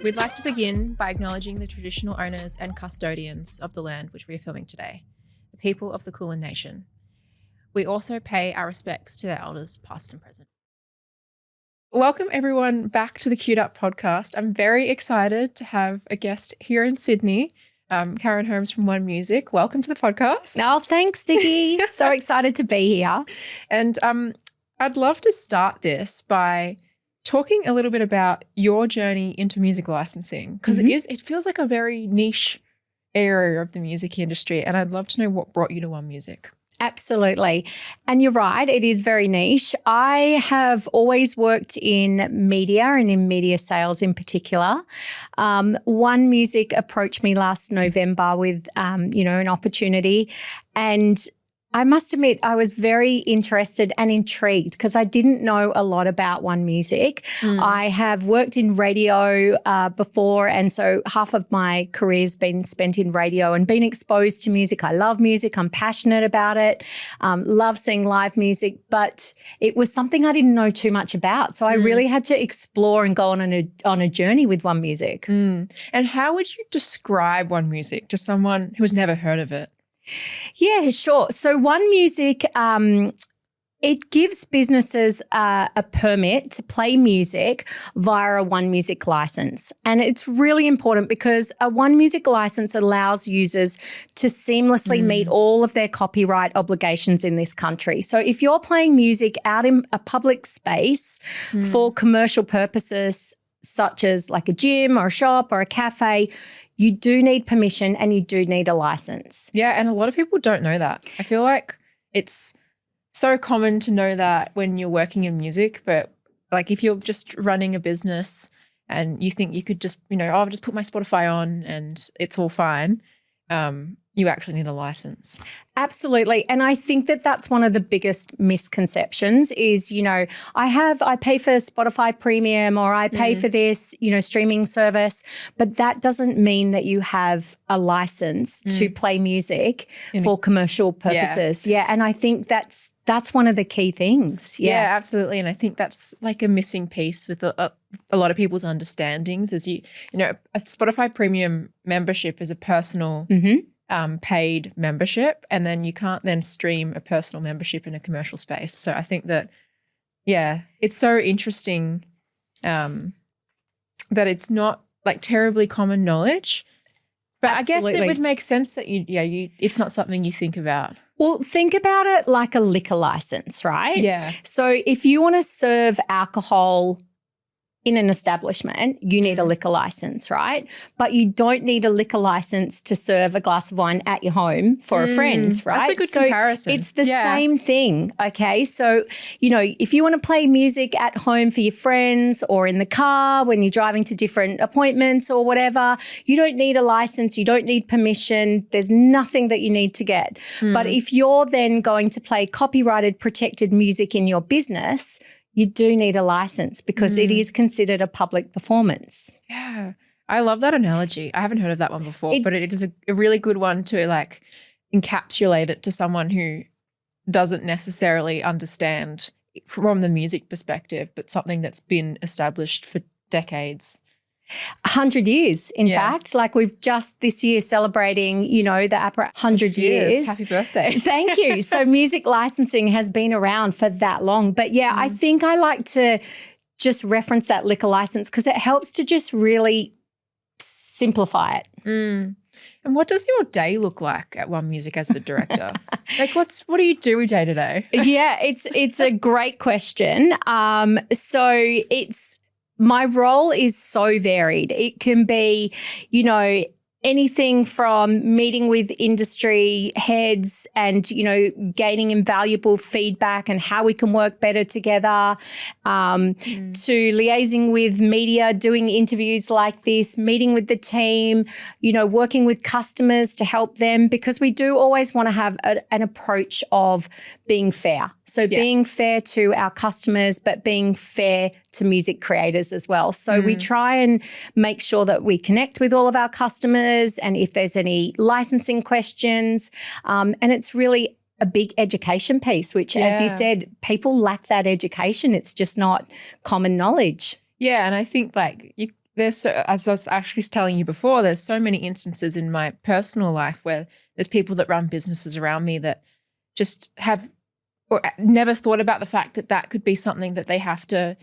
We'd like to begin by acknowledging the traditional owners and custodians of the land which we are filming today, the people of the Kulin Nation. We also pay our respects to their elders, past and present. Welcome everyone back to the Queued Up podcast. I'm very excited to have a guest here in Sydney, Karen Holmes from One Music. Welcome to the podcast. Oh, thanks, Nikki. So excited to be here. And I'd love to start this by talking a little bit about your journey into music licensing, because it feels like a very niche area of the music industry, and I'd love to know what brought you to One Music. Absolutely. And you're right, it is very niche. I have always worked in media and in media sales in particular. One Music approached me last November with, an opportunity, and I must admit I was very interested and intrigued because I didn't know a lot about One Music. I have worked in radio before, and so half of my career has been spent in radio and been exposed to music. I love music. I'm passionate about it. Love seeing live music, but it was something I didn't know too much about. So I really had to explore and go on a journey with One Music. And how would you describe One Music to someone who has never heard of it? Yeah, sure. So One Music, it gives businesses a permit to play music via a One Music license. And it's really important because a One Music license allows users to seamlessly meet all of their copyright obligations in this country. So if you're playing music out in a public space for commercial purposes, such as like a gym or a shop or a cafe, you do need permission and you do need a license. Yeah, and a lot of people don't know that. I feel like it's so common to know that when you're working in music, but like if you're just running a business and you think you could just, I'll just put my Spotify on and it's all fine, you actually need a license. Absolutely. And I think that that's one of the biggest misconceptions is, I pay for Spotify Premium or I pay for this, streaming service, but that doesn't mean that you have a license to play music for commercial purposes. Yeah. And I think that's one of the key things. Yeah, absolutely. And I think that's like a missing piece with a lot of people's understandings is, a Spotify Premium membership is a personal paid membership, and then you can't then stream a personal membership in a commercial space. So I think that, it's so interesting that it's not like terribly common knowledge, but Absolutely. I guess it would make sense that it's not something you think about. Well, think about it like a liquor license, right? Yeah. So if you want to serve alcohol in an establishment, you need a liquor license, right? But you don't need a liquor license to serve a glass of wine at your home for a friend, right? That's a good comparison. It's the same thing, okay? So, if you want to play music at home for your friends or in the car when you're driving to different appointments or whatever, you don't need a license, you don't need permission, there's nothing that you need to get. But if you're then going to play copyrighted protected music in your business, you do need a license because it is considered a public performance. Yeah. I love that analogy. I haven't heard of that one before, but it is a really good one to like encapsulate it to someone who doesn't necessarily understand from the music perspective, but something that's been established for decades. 100 years, in fact. Like we've just this year celebrating, the APRA 100 years. Happy birthday. Thank you. So music licensing has been around for that long. But I think I like to just reference that liquor license because it helps to just really simplify it. And what does your day look like at One Music as the director? Like what do you do day to day? Yeah, it's a great question. My role is so varied. It can be, anything from meeting with industry heads and, gaining invaluable feedback and how we can work better together, to liaising with media, doing interviews like this, meeting with the team, working with customers to help them, because we do always want to have an approach of being fair. So being fair to our customers, but being fair to music creators as well. So we try and make sure that we connect with all of our customers and if there's any licensing questions. And it's really a big education piece, which, as you said, people lack that education. It's just not common knowledge. Yeah, and I think as I was actually telling you before, there's so many instances in my personal life where there's people that run businesses around me that just have or never thought about the fact that that could be something that they have to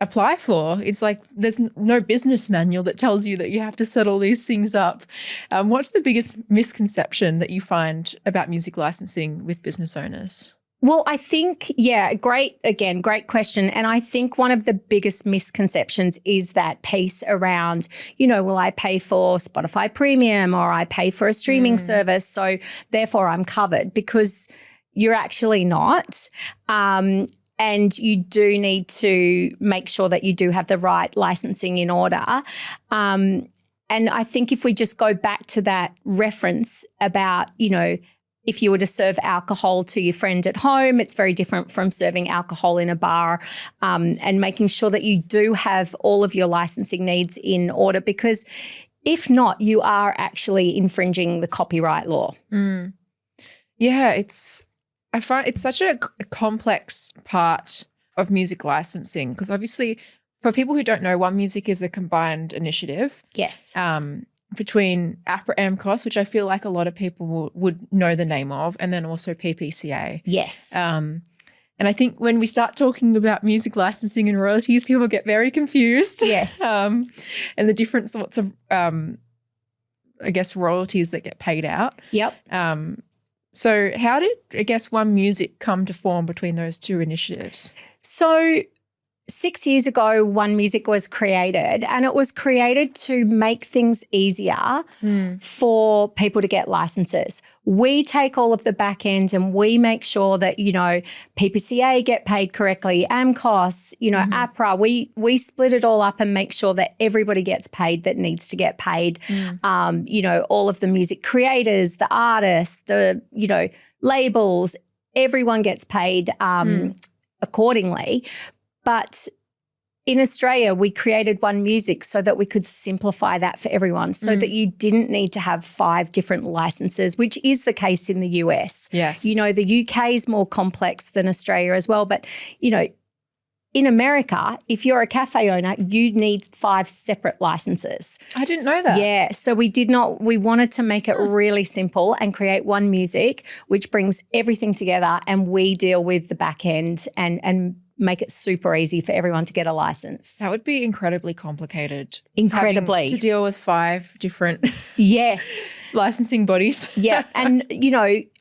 apply for. It's like there's no business manual that tells you that you have to set all these things up. What's the biggest misconception that you find about music licensing with business owners? Well, I think, great question. And I think one of the biggest misconceptions is that piece around, will I pay for Spotify Premium or I pay for a streaming service, so therefore I'm covered, because you're actually not. And you do need to make sure that you do have the right licensing in order. And I think if we just go back to that reference about, if you were to serve alcohol to your friend at home, it's very different from serving alcohol in a bar, and making sure that you do have all of your licensing needs in order, because if not, you are actually infringing the copyright law. Yeah, I find it's such a complex part of music licensing, because obviously for people who don't know, One Music is a combined initiative. Yes. Between APRA AMCOS, which I feel like a lot of people would know the name of, and then also PPCA. Yes. And I think when we start talking about music licensing and royalties, people get very confused. Yes. And the different sorts of, royalties that get paid out. Yep. So how did, One Music come to form between those two initiatives? So 6 years ago, One Music was created, and it was created to make things easier for people to get licenses. We take all of the back end and we make sure that, PPCA get paid correctly, AMCOS, APRA, we split it all up and make sure that everybody gets paid that needs to get paid. All of the music creators, the artists, the, labels, everyone gets paid accordingly. But in Australia, we created One Music so that we could simplify that for everyone, so that you didn't need to have 5 different licenses, which is the case in the US. Yes. The UK is more complex than Australia as well. But, in America, if you're a cafe owner, you need 5 separate licenses. I didn't know that. Yeah. So we wanted to make it really simple and create One Music, which brings everything together, and we deal with the back end and make it super easy for everyone to get a license. That would be incredibly complicated. Incredibly. Having to deal with 5 different licensing bodies. Yeah. And,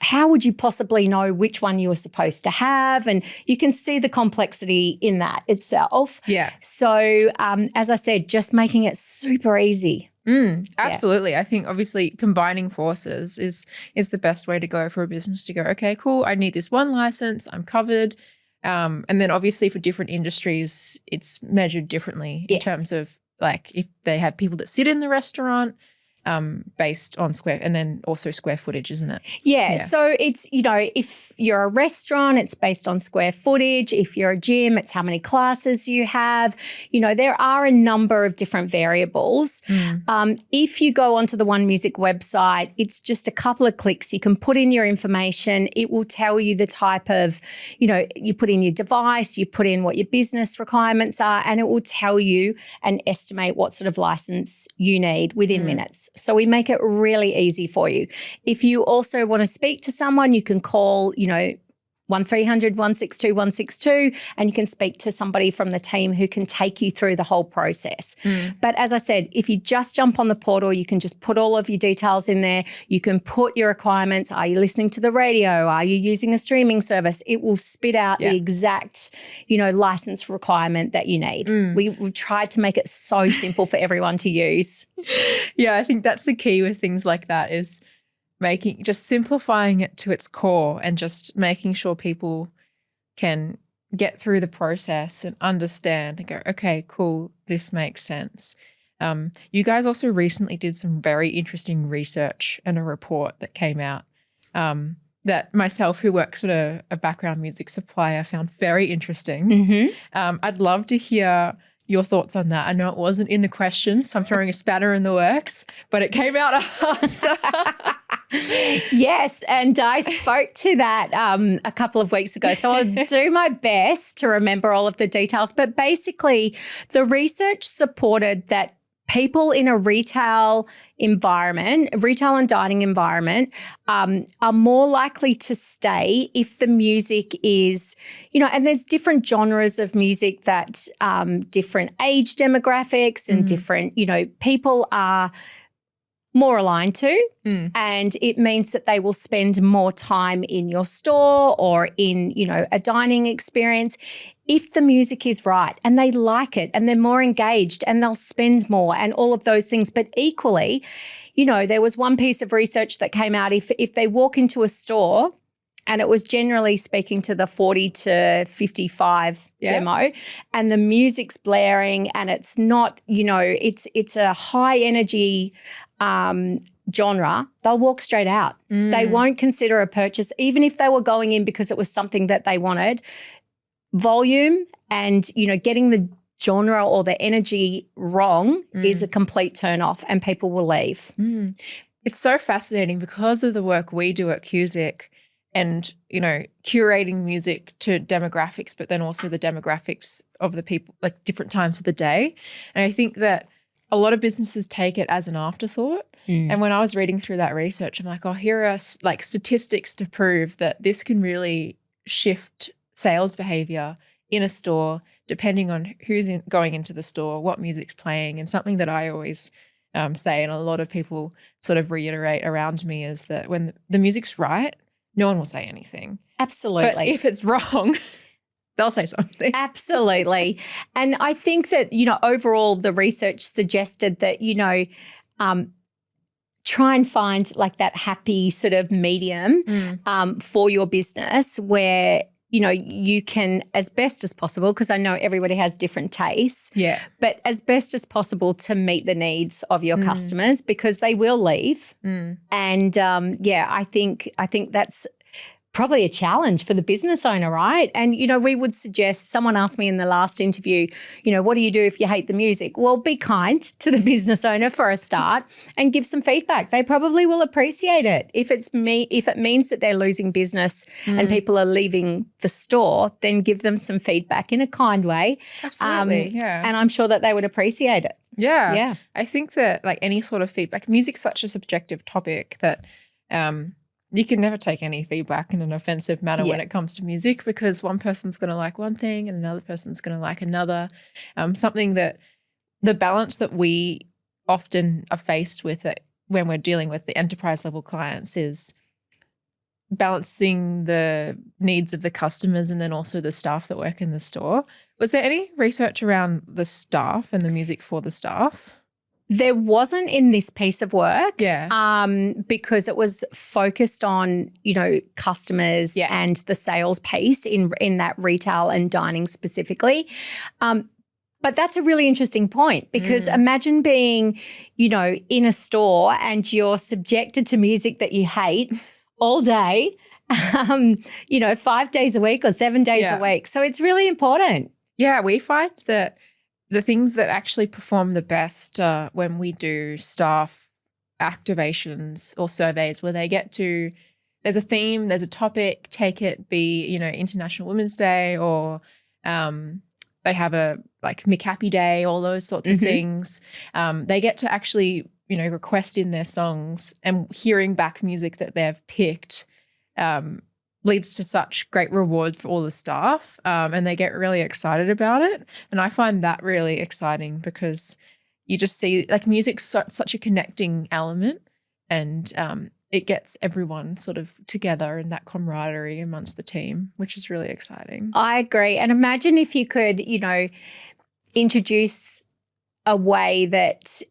how would you possibly know which one you were supposed to have? And you can see the complexity in that itself. Yeah. So, as I said, just making it super easy. Absolutely. Yeah. I think obviously combining forces is the best way to go for a business to go, okay, cool, I need this one license, I'm covered. And then obviously for different industries, it's measured differently in terms of like if they have people that sit in the restaurant, based on square, and then also square footage, isn't it? Yeah. So it's, if you're a restaurant, it's based on square footage. If you're a gym, it's how many classes you have. There are a number of different variables. If you go onto the One Music website, it's just a couple of clicks. You can put in your information. It will tell you the type of, you put in your device, you put in what your business requirements are, and it will tell you and estimate what sort of license you need within minutes. So we make it really easy for you. If you also want to speak to someone, you can call, 1300 162 162, and you can speak to somebody from the team who can take you through the whole process. But as I said, if you just jump on the portal, you can just put all of your details in there. You can put your requirements. Are you listening to the radio? Are you using a streaming service? It will spit out the exact, license requirement that you need. We've tried to make it so simple for everyone to use. Yeah, I think that's the key with things like that is just simplifying it to its core and just making sure people can get through the process and understand and go, okay, cool, this makes sense. You guys also recently did some very interesting research and a report that came out that myself, who works at a background music supplier, found very interesting. I'd love to hear your thoughts on that. I know it wasn't in the questions, so I'm throwing a spanner in the works, but it came out after. Yes, and I spoke to that a couple of weeks ago. So I'll do my best to remember all of the details. But basically, the research supported that people in a retail and dining environment, are more likely to stay if the music is, and there's different genres of music that different age demographics and different, people are more aligned to. And it means that they will spend more time in your store or in, a dining experience if the music is right and they like it and they're more engaged and they'll spend more and all of those things. But equally, there was one piece of research that came out if they walk into a store and it was generally speaking to the 40 to 55 demo and the music's blaring and it's not, it's a high energy genre, they'll walk straight out. They won't consider a purchase, even if they were going in because it was something that they wanted. Volume and, getting the genre or the energy wrong is a complete turn off and people will leave. It's so fascinating because of the work we do at Cusick and, curating music to demographics, but then also the demographics of the people, like different times of the day. And I think that a lot of businesses take it as an afterthought. And when I was reading through that research, I'm like, here are like statistics to prove that this can really shift sales behavior in a store depending on who's going into the store, what music's playing. And something that I always say, and a lot of people sort of reiterate around me, is that when the music's right, no one will say anything. Absolutely. But if it's wrong, they'll say something. Absolutely. And I think that, overall the research suggested that, try and find like that happy sort of medium for your business where, you can, as best as possible, because I know everybody has different tastes, but as best as possible to meet the needs of your customers because they will leave. And I think that's probably a challenge for the business owner, right? And, we would suggest, someone asked me in the last interview, what do you do if you hate the music? Well, be kind to the business owner for a start and give some feedback. They probably will appreciate it. If it means that they're losing business and people are leaving the store, then give them some feedback in a kind way. Absolutely, And I'm sure that they would appreciate it. Yeah. I think that like any sort of feedback, music's such a subjective topic that you can never take any feedback in an offensive manner when it comes to music because one person's going to like one thing and another person's going to like another. Something that the balance that we often are faced with when we're dealing with the enterprise level clients is balancing the needs of the customers and then also the staff that work in the store. Was there any research around the staff and the music for the staff? There wasn't in this piece of work because it was focused on, customers and the sales piece in that retail and dining specifically. But that's a really interesting point because imagine being, in a store and you're subjected to music that you hate all day, 5 days a week or 7 days a week. So it's really important. Yeah, we find that the things that actually perform the best when we do staff activations or surveys where they get to, there's a theme, there's a topic, take it be, International Women's Day or they have a like McHappy Day, all those sorts of things. They get to actually, request in their songs and hearing back music that they've picked leads to such great reward for all the staff and they get really excited about it. And I find that really exciting because you just see like music's such a connecting element and it gets everyone sort of together in that camaraderie amongst the team, which is really exciting. I agree. And imagine if you could, introduce a way that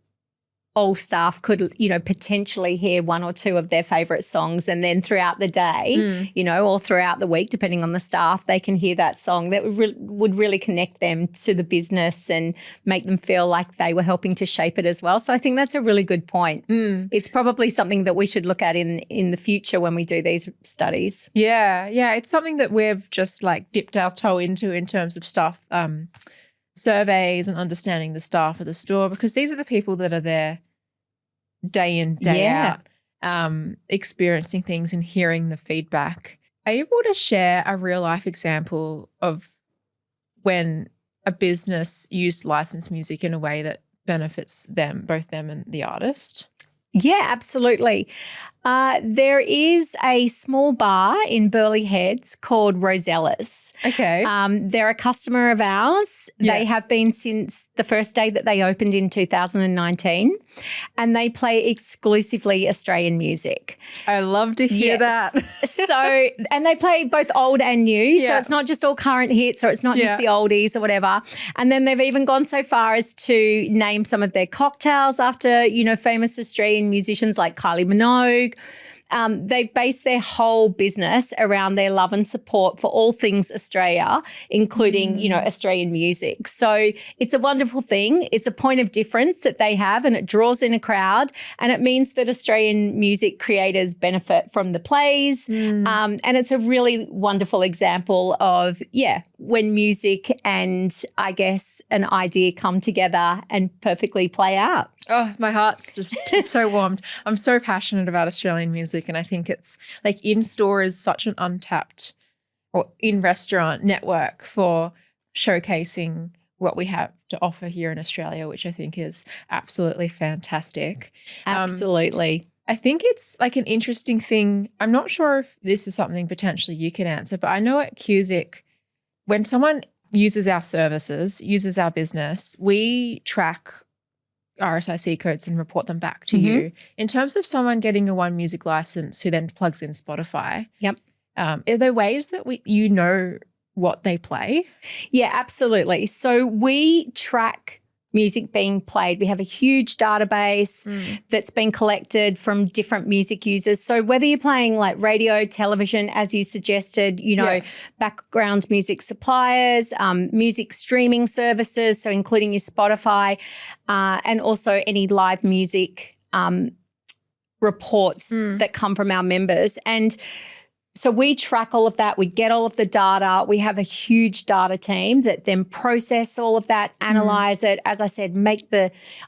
all staff could, potentially hear one or two of their favourite songs and then throughout the day, or throughout the week, depending on the staff, they can hear that song that would really connect them to the business and make them feel like they were helping to shape it as well. So I think that's a really good point. It's probably something that we should look at in the future when we do these studies. Yeah. It's something that we've just like dipped our toe into in terms of staff surveys and understanding the staff of the store because these are the people that are there day in, day out. experiencing things and hearing the feedback. Are you able to share a real life example of when a business used licensed music in a way that benefits them, both them and the artist? Yeah, absolutely. There is a small bar in Burleigh Heads called Rosella's. Okay. They're a customer of ours. Yeah. They have been since the first day that they opened in 2019, and they play exclusively Australian music. I love to hear that. So, and they play both old and new. So it's not just all current hits, or it's not just the oldies or whatever. And then they've even gone so far as to name some of their cocktails after, famous Australian musicians like Kylie Minogue. They've based their whole business around their love and support for all things Australia, including, Australian music. So it's a wonderful thing. It's a point of difference that they have, and it draws in a crowd, and it means that Australian music creators benefit from the plays. And it's a really wonderful example of, when music and I guess an idea come together and perfectly play out. Oh, my heart's just so warmed. I'm so passionate about Australian music, and I think it's like in-store is such an untapped, or in-restaurant network for showcasing what we have to offer here in Australia, which I think is absolutely fantastic. Absolutely. I think it's like an interesting thing. I'm not sure if this is something potentially you can answer, but I know at Cusick, when someone uses our services, uses our business, we track RSIC codes and report them back to you. In terms of someone getting a One Music license who then plugs in Spotify, are there ways that you know what they play? Yeah, absolutely. So we track music being played. We have a huge database that's been collected from different music users. So whether you're playing like radio, television, as you suggested, background music suppliers, music streaming services, so including your Spotify, and also any live music reports that come from our members. And so we track all of that. We get all of the data. We have a huge data team that then process all of that, analyze it. As I said,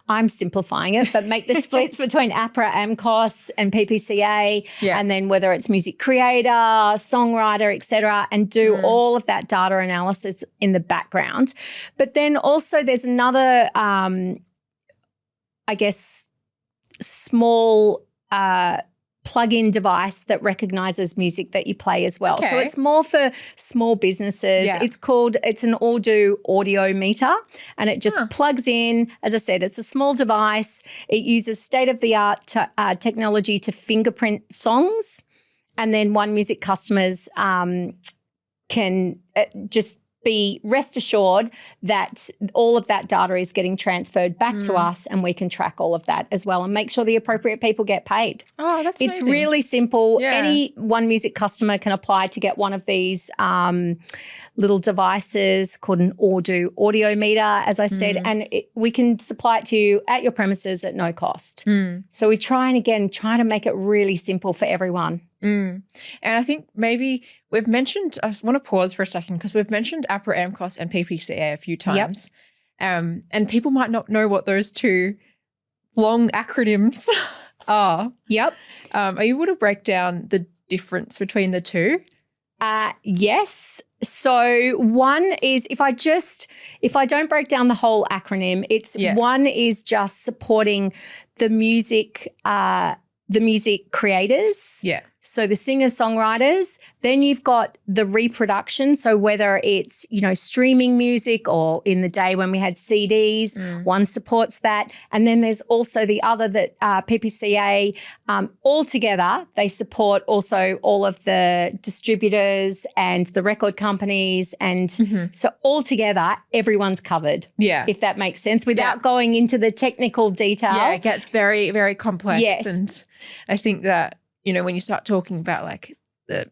I'm simplifying it, but make the splits between APRA, AMCOS and PPCA, and then whether it's music creator, songwriter, et cetera, and do all of that data analysis in the background. But then also there's another, small plug-in device that recognizes music that you play as well. Okay. So it's more for small businesses. Yeah. It's an Audio audio meter, and it just plugs in. As I said, it's a small device. It uses state-of-the-art technology to fingerprint songs, and then One Music customers can just be rest assured that all of that data is getting transferred back to us, and we can track all of that as well and make sure the appropriate people get paid. Oh, that's amazing. It's really simple. Yeah. Any One Music customer can apply to get one of these little devices called an audio meter, as I said, and we can supply it to you at your premises at no cost. So we try to make it really simple for everyone. And I think maybe we've mentioned, I just want to pause for a second because we've mentioned APRA AMCOS and PPCA a few times. And people might not know what those two long acronyms are. Are you able to break down the difference between the two? Yes. So one is, if I don't break down the whole acronym, one is just supporting the music creators. Yeah. So the singer-songwriters, then you've got the reproduction. So whether it's, streaming music or in the day when we had CDs, one supports that. And then there's also the other that PPCA, altogether, they support also all of the distributors and the record companies. And so altogether, everyone's covered. Yeah. If that makes sense, without going into the technical detail. Yeah, it gets very, very complex. Yes. And I think that, when you start talking about like the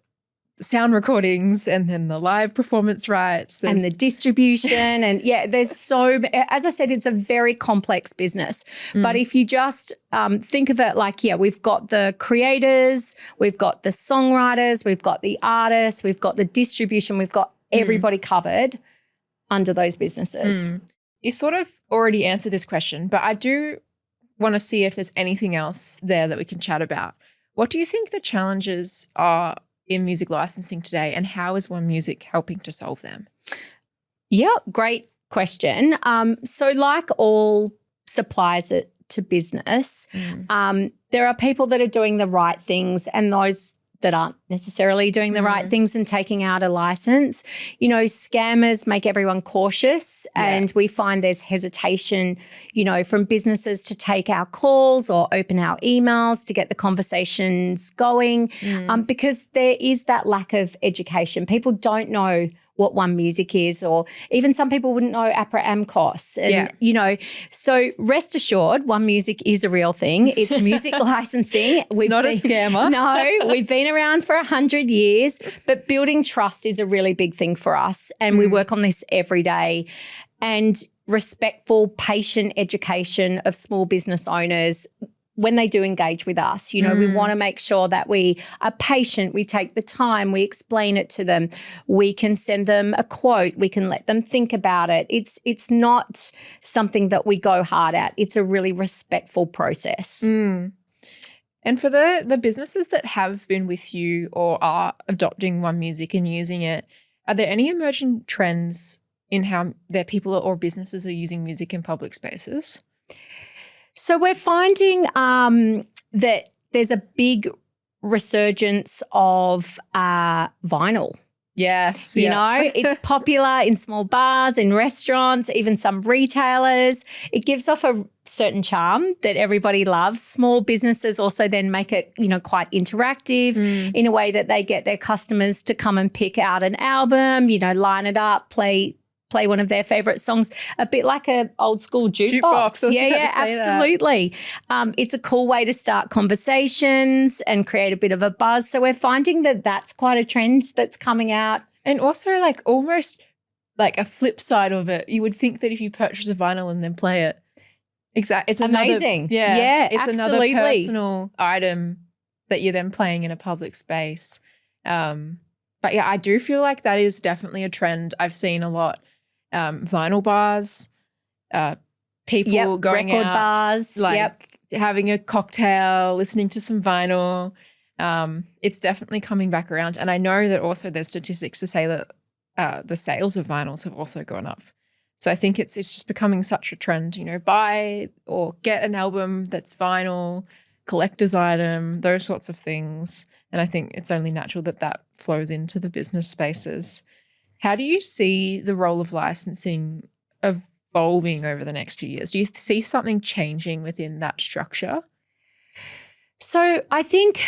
sound recordings and then the live performance rights. And the distribution and there's as I said, it's a very complex business. But if you just think of it like, we've got the creators, we've got the songwriters, we've got the artists, we've got the distribution, we've got everybody covered under those businesses. You sort of already answered this question, but I do want to see if there's anything else there that we can chat about. What do you think the challenges are in music licensing today, and how is One Music helping to solve them? Yeah, great question. So like all suppliers to business, there are people that are doing the right things and those that aren't necessarily doing the right things and taking out a license. You know, scammers make everyone cautious, and we find there's hesitation, you know, from businesses to take our calls or open our emails to get the conversations going, because there is that lack of education. People don't know what One Music is, or even some people wouldn't know APRA AMCOS. And, you know, so rest assured, One Music is a real thing. It's music licensing. It's not a scammer. No, we've been around for 100 years, but building trust is a really big thing for us. And we work on this every day. And respectful, patient education of small business owners when they do engage with us. You know, we want to make sure that we are patient, we take the time, we explain it to them, we can send them a quote, we can let them think about it. It's not something that we go hard at. It's a really respectful process. And for the businesses that have been with you or are adopting One Music and using it, are there any emerging trends in how their people or businesses are using music in public spaces? So we're finding that there's a big resurgence of vinyl. Yes. You know, it's popular in small bars, in restaurants, even some retailers. It gives off a certain charm that everybody loves. Small businesses also then make it, you know, quite interactive in a way that they get their customers to come and pick out an album, you know, line it up, play one of their favourite songs, a bit like an old school jukebox. Yeah, absolutely. It's a cool way to start conversations and create a bit of a buzz. So we're finding that that's quite a trend that's coming out. And also like almost like a flip side of it, you would think that if you purchase a vinyl and then play it, it's amazing. It's absolutely. Another personal item that you're then playing in a public space. But yeah, I do feel like that is definitely a trend. I've seen a lot. Vinyl bars, people going record out, bars, like having a cocktail, listening to some vinyl. It's definitely coming back around. And I know that also there's statistics to say that the sales of vinyls have also gone up. So I think it's just becoming such a trend, you know, buy or get an album that's vinyl, collector's item, those sorts of things. And I think it's only natural that that flows into the business spaces. How do you see the role of licensing evolving over the next few years? Do you see something changing within that structure? So I think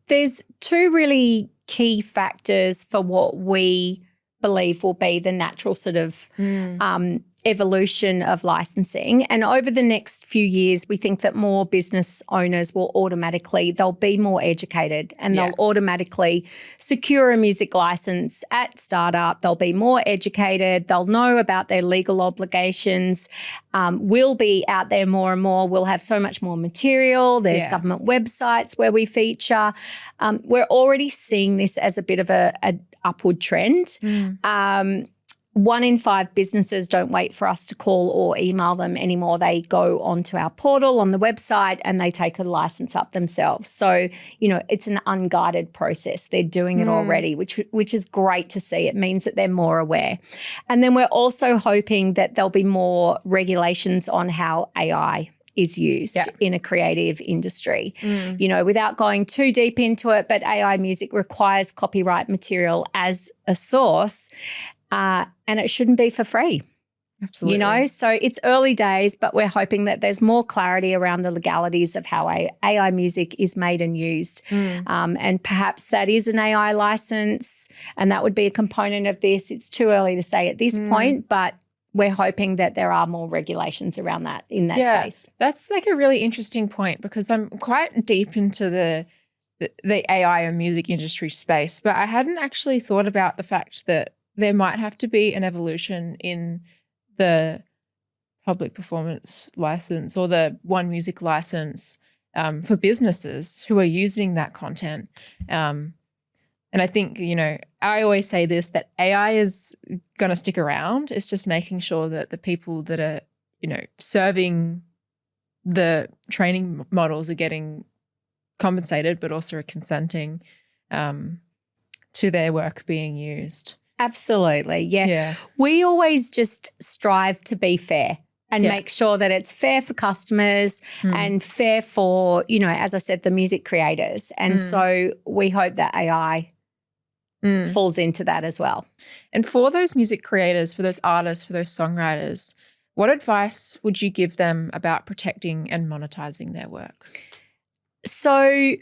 there's two really key factors for what we believe will be the natural sort of evolution of licensing. And over the next few years, we think that more business owners they'll be more educated and they'll automatically secure a music license at startup. They'll be more educated. They'll know about their legal obligations. We'll be out there more and more. We'll have so much more material. There's government websites where we feature. We're already seeing this as a bit of an upward trend. 1 in 5 businesses don't wait for us to call or email them anymore. They go onto our portal on the website and they take a license up themselves. So, you know, it's an unguided process. They're doing it already, which is great to see. It means that they're more aware. And then we're also hoping that there'll be more regulations on how AI is used in a creative industry. You know, without going too deep into it, but AI music requires copyright material as a source. And it shouldn't be for free. Absolutely. You know, so it's early days, but we're hoping that there's more clarity around the legalities of how AI music is made and used. And perhaps that is an AI license and that would be a component of this. It's too early to say at this point, but we're hoping that there are more regulations around that in that space. That's like a really interesting point because I'm quite deep into the AI and music industry space, but I hadn't actually thought about the fact that there might have to be an evolution in the public performance license or the One Music license for businesses who are using that content. And I think, you know, I always say this, that AI is going to stick around. It's just making sure that the people that are, you know, serving the training models are getting compensated, but also are consenting to their work being used. Absolutely. Yeah. We always just strive to be fair and make sure that it's fair for customers and fair for, as I said, the music creators. And so we hope that AI falls into that as well. And for those music creators, for those artists, for those songwriters, what advice would you give them about protecting and monetizing their work? So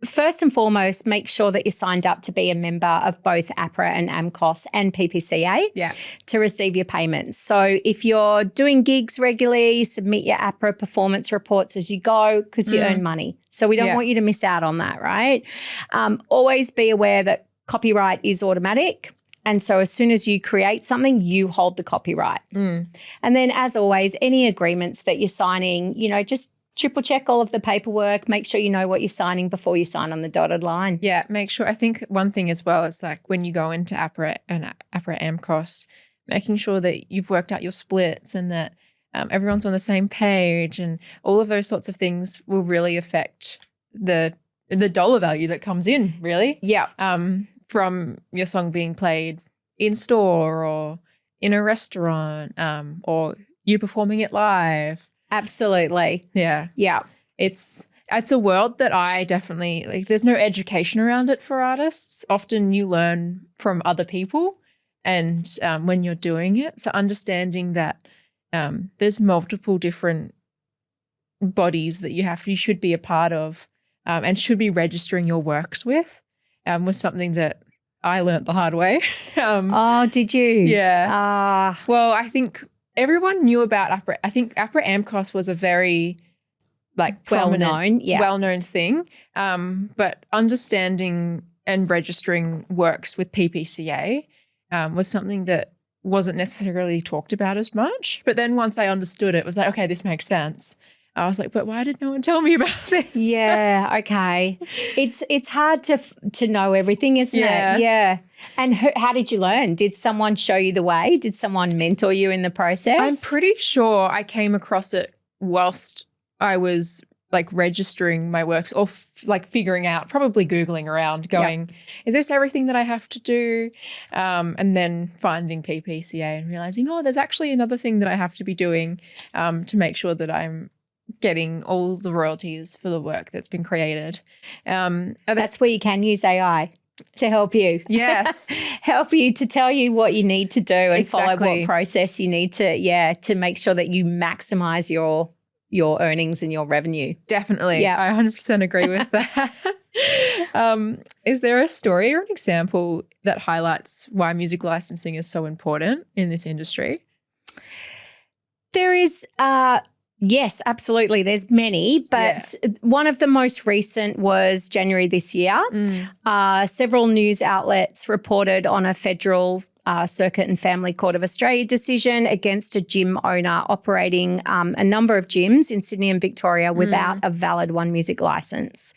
first and foremost, make sure that you're signed up to be a member of both APRA and AMCOS and PPCA to receive your payments. So if you're doing gigs regularly, submit your APRA performance reports as you go because you earn money. So we don't want you to miss out on that, right? Always be aware that copyright is automatic. And so as soon as you create something, you hold the copyright. And then as always, any agreements that you're signing, just triple check all of the paperwork, make sure you know what you're signing before you sign on the dotted line. Yeah, make sure. I think one thing as well is like when you go into APRA and APRA AMCOS, making sure that you've worked out your splits and that everyone's on the same page, and all of those sorts of things will really affect the dollar value that comes in, really. Yeah. From your song being played in store or in a restaurant, or you performing it live. Absolutely. Yeah. Yeah. It's a world that I definitely like. There's no education around it for artists. Often you learn from other people, and when you're doing it, so understanding that there's multiple different bodies that you should be a part of, and should be registering your works with, was something that I learnt the hard way. Oh, did you? Yeah. Well, I think everyone knew about APRA. I think APRA AMCOS was a very well-known thing. But understanding and registering works with PPCA was something that wasn't necessarily talked about as much. But then once I understood it, it was like, okay, this makes sense. I was like, but why did no one tell me about this? Yeah, okay. It's hard to know everything, isn't it? Yeah. And how did you learn? Did someone show you the way? Did someone mentor you in the process? I'm pretty sure I came across it whilst I was like registering my works or figuring out, probably Googling around going, is this everything that I have to do? And then finding PPCA and realizing, there's actually another thing that I have to be doing to make sure that I'm getting all the royalties for the work that's been created. That's where you can use AI to help you. Yes. Help you to tell you what you need to do and follow what process you need to make sure that you maximize your earnings and your revenue. Definitely. Yeah. I 100% agree with that. Is there a story or an example that highlights why music licensing is so important in this industry? There is yes, absolutely. There's many, but one of the most recent was January this year. Several news outlets reported on a federal Circuit and Family Court of Australia decision against a gym owner operating a number of gyms in Sydney and Victoria without a valid One Music licence.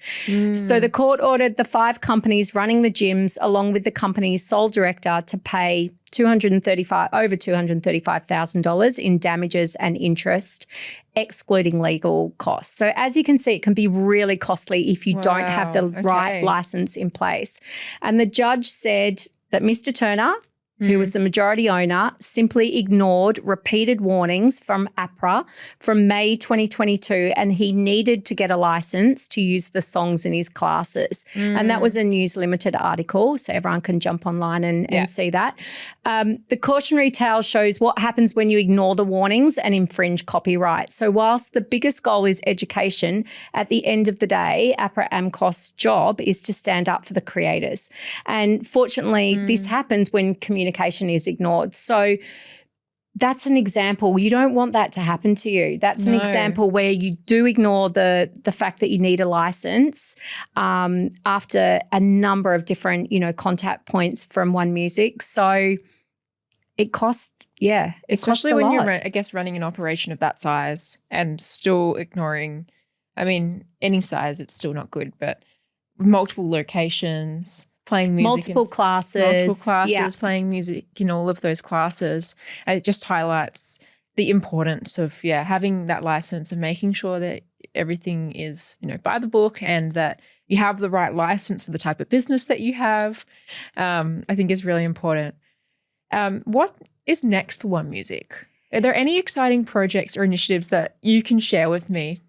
So the court ordered the 5 companies running the gyms along with the company's sole director to pay over $235,000 in damages and interest, excluding legal costs. So as you can see, it can be really costly if you don't have the right licence in place. And the judge said that Mr. Turner, who was the majority owner, simply ignored repeated warnings from APRA from May 2022, and he needed to get a licence to use the songs in his classes. And that was a News Limited article, so everyone can jump online and see that. The cautionary tale shows what happens when you ignore the warnings and infringe copyright. So whilst the biggest goal is education, at the end of the day, APRA AMCOS' job is to stand up for the creators. And fortunately, this happens when communication is ignored. So that's an example. You don't want that to happen to you. That's an example where you do ignore the fact that you need a license after a number of different, contact points from One Music. So it costs, especially when you're, I guess, running an operation of that size and still ignoring, any size, it's still not good, but multiple locations, playing music. Multiple classes, playing music in all of those classes. It just highlights the importance of, having that license and making sure that everything is, by the book and that you have the right license for the type of business that you have, I think is really important. What is next for One Music? Are there any exciting projects or initiatives that you can share with me?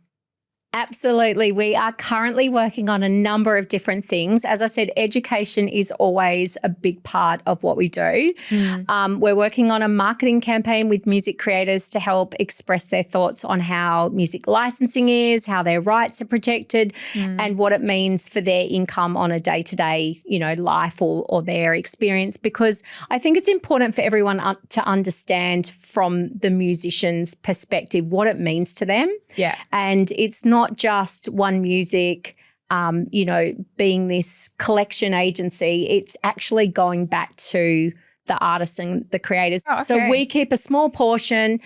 Absolutely. We are currently working on a number of different things. As I said, education is always a big part of what we do. We're working on a marketing campaign with music creators to help express their thoughts on how music licensing is, how their rights are protected, and what it means for their income on a day-to-day, life or their experience. Because I think it's important for everyone to understand from the musician's perspective what it means to them. Yeah. And it's not just One Music, being this collection agency. It's actually going back to the artists and the creators. Oh, okay. So we keep a small portion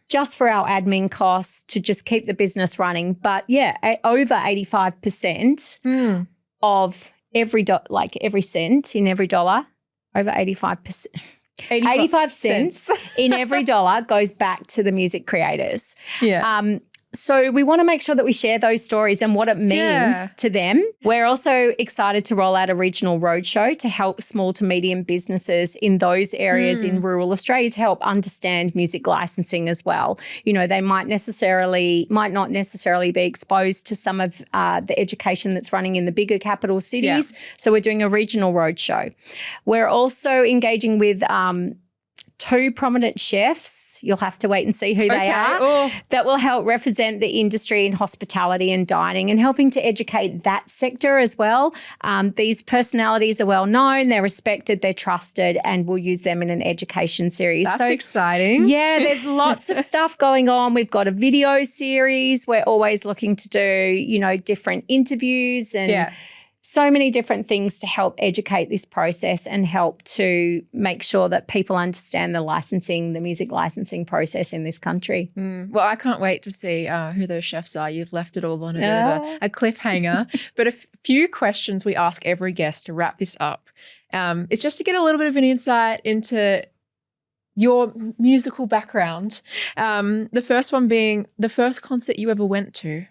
just for our admin costs to just keep the business running. But over 85% of every cent in every dollar, over 85%. 85 cents in every dollar goes back to the music creators. Yeah. So we want to make sure that we share those stories and what it means to them. We're also excited to roll out a regional roadshow to help small to medium businesses in those areas in rural Australia to help understand music licensing as well. They might not necessarily be exposed to some of the education that's running in the bigger capital cities. Yeah. So we're doing a regional roadshow. We're also engaging with 2 prominent chefs. You'll have to wait and see who they are. That will help represent the industry in hospitality and dining and helping to educate that sector as well. These personalities are well known, they're respected, they're trusted, and we'll use them in an education series. That's exciting. Yeah, there's lots of stuff going on. We've got a video series. We're always looking to do, different interviews and so many different things to help educate this process and help to make sure that people understand the music licensing process in this country. Well, I can't wait to see who those chefs are. You've left it all on a bit of a cliffhanger. But a few questions we ask every guest to wrap this up. It's just to get a little bit of an insight into your musical background. The first one being the first concert you ever went to.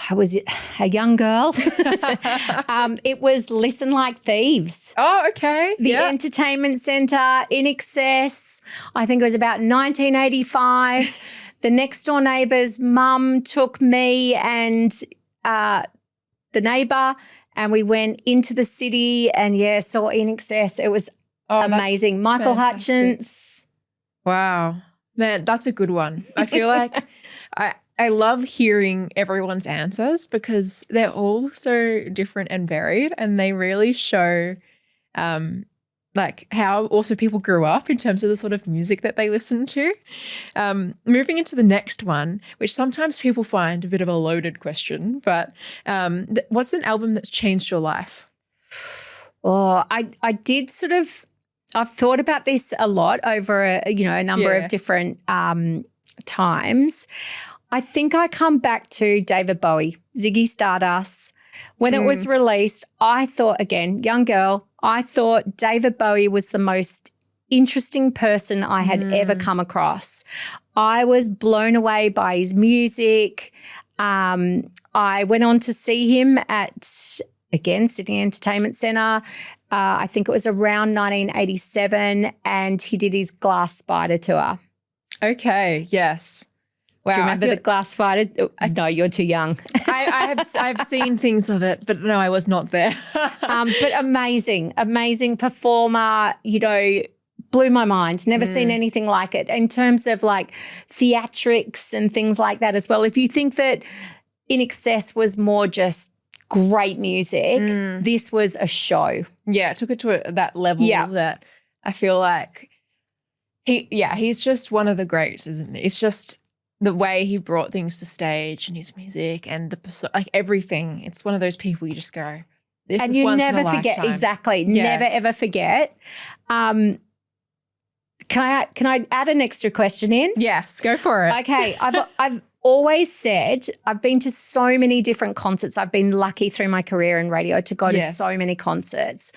I was a young girl. It was Listen Like Thieves. Oh, okay. The Entertainment Centre, INXS. I think it was about 1985. The next door neighbour's mum took me and the neighbour and we went into the city and, saw INXS. It was amazing. Michael Hutchence. Wow. Man, that's a good one. I feel like I love hearing everyone's answers because they're all so different and varied, and they really show how also people grew up in terms of the sort of music that they listen to. Moving into the next one, which sometimes people find a bit of a loaded question, but what's an album that's changed your life? Oh, I did I've thought about this a lot over a number of different times. I think I come back to David Bowie, Ziggy Stardust. When it was released, I thought, again, young girl, I thought David Bowie was the most interesting person I had ever come across. I was blown away by his music. I went on to see him at, again, Sydney Entertainment Centre. I think it was around 1987, and he did his Glass Spider tour. Okay, yes. Wow, do you remember the Glass Spider? No, you're too young. I've seen things of it, but no, I was not there. But amazing performer, blew my mind. Never seen anything like it in terms of theatrics and things like that as well. If you think that INXS was more just great music, this was a show. Yeah, it took it to that level that I feel like he's just one of the greats, isn't he? It's just the way he brought things to stage and his music and everything. It's one of those people you just go, this and is you once never in a forget. lifetime. Exactly. Never ever forget. Can I add an extra question in? Yes, go for it. Okay. I've always said I've been to so many different concerts. I've been lucky through my career in radio to go to so many concerts.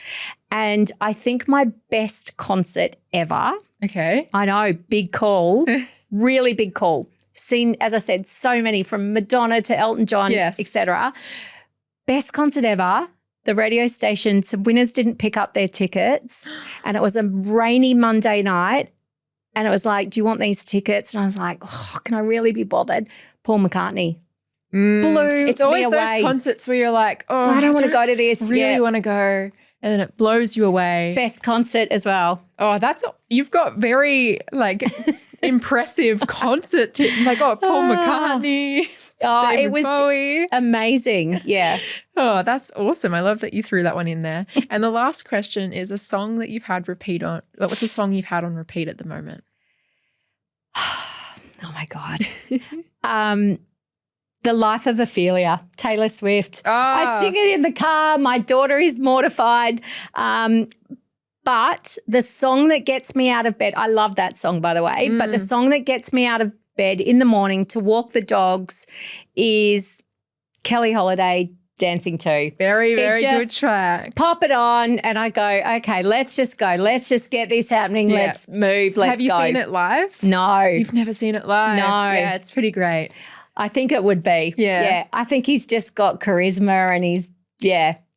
And I think my best concert ever. Okay. I know, big call, really big call. seen, as I said, so many from Madonna to Elton John, Yes. etc. Best concert ever. The radio station, some winners didn't pick up their tickets, and it was a rainy Monday night. And it was like, do you want these tickets? And I was like, oh, can I really be bothered? Paul McCartney blew It's always me those away. concerts where you're like, oh, I don't want to go to this. Really Yeah. want to go, and then it blows you away. Best concert as well. Oh, you've got very like impressive concert. Like, Paul McCartney, Oh, David it was Bowie. amazing. Yeah. Oh, that's awesome. I love that you threw that one in there. And the last question is a song that you've had repeat on. What's a song you've had on repeat at the moment? Oh my God. The Life of Ophelia, Taylor Swift. I sing it in the car. My daughter is mortified. But the song that gets me out of bed, I love that song, by the way, but the song that gets me out of bed in the morning to walk the dogs is Kelly Holiday, Dancing 2. Very, very good track. Pop it on and I go, okay, let's just go. Let's just get this happening. Yeah. Let's move. Let's go. Have you seen it live? No. You've never seen it live? No. Yeah, it's pretty great. I think it would be. Yeah. I think he's just got charisma and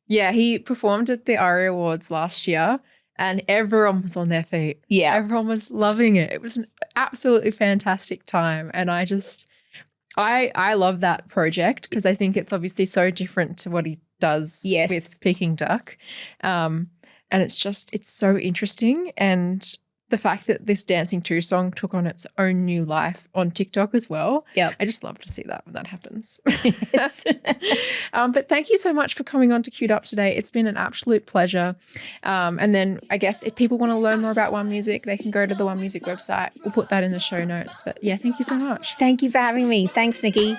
Yeah, he performed at the ARIA Awards last year and everyone was on their feet. Yeah. Everyone was loving it. It was an absolutely fantastic time. And I love that project because I think it's obviously so different to what he does with Peking Duck. And it's so interesting. And the fact that this Dancing 2 song took on its own new life on TikTok as well. Yeah. I just love to see that when that happens. Yes. But thank you so much for coming on to Queued Up today. It's been an absolute pleasure. And then I guess if people want to learn more about One Music, they can go to the One Music website. We'll put that in the show notes. But yeah, thank you so much. Thank you for having me. Thanks, Nikki.